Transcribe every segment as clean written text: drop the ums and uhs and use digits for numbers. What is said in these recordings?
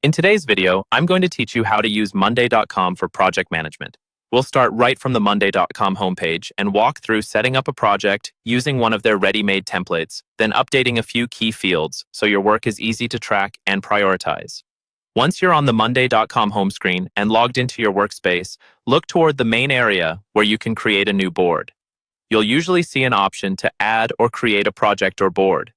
In today's video, I'm going to teach you how to use Monday.com for project management. We'll start right from the Monday.com homepage and walk through setting up a project using one of their ready-made templates, then updating a few key fields so your work is easy to track and prioritize. Once you're on the Monday.com home screen and logged into your workspace, look toward the main area where you can create a new board. You'll usually see an option to add or create a project or board.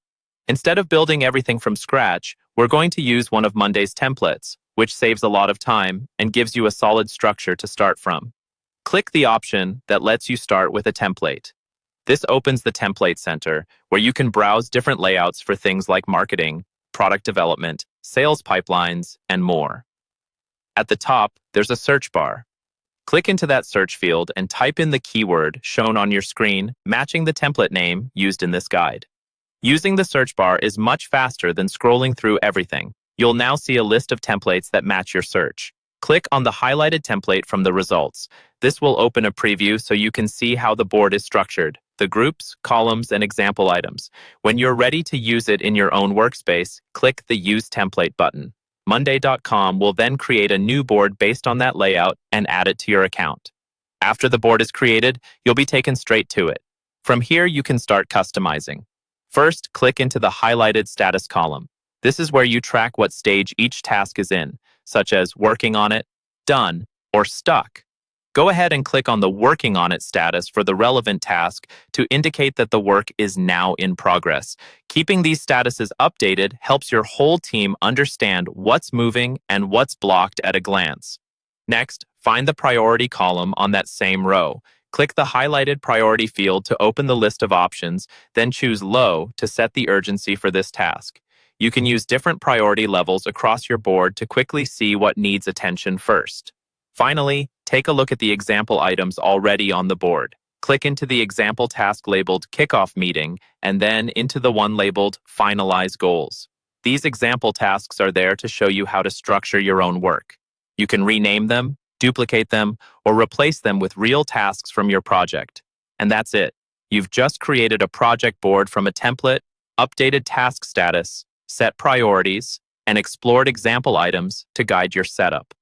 Instead of building everything from scratch, we're going to use one of Monday's templates, which saves a lot of time and gives you a solid structure to start from. Click the option that lets you start with a template. This opens the Template Center, where you can browse different layouts for things like marketing, product development, sales pipelines, and more. At the top, there's a search bar. Click into that search field and type in the keyword shown on your screen, matching the template name used in this guide. Using the search bar is much faster than scrolling through everything. You'll now see a list of templates that match your search. Click on the highlighted template from the results. This will open a preview so you can see how the board is structured, the groups, columns, and example items. When you're ready to use it in your own workspace, click the Use Template button. Monday.com will then create a new board based on that layout and add it to your account. After the board is created, you'll be taken straight to it. From here, you can start customizing. First, click into the highlighted status column. This is where you track what stage each task is in, such as working on it, done, or stuck. Go ahead and click on the Working on It status for the relevant task to indicate that the work is now in progress. Keeping these statuses updated helps your whole team understand what's moving and what's blocked at a glance. Next, find the priority column on that same row. Click the highlighted priority field to open the list of options, then choose Low to set the urgency for this task. You can use different priority levels across your board to quickly see what needs attention first. Finally, take a look at the example items already on the board. Click into the example task labeled Kickoff Meeting and then into the one labeled Finalize Goals. These example tasks are there to show you how to structure your own work. You can rename them, duplicate them, or replace them with real tasks from your project. And that's it. You've just created a project board from a template, updated task status, set priorities, and explored example items to guide your setup.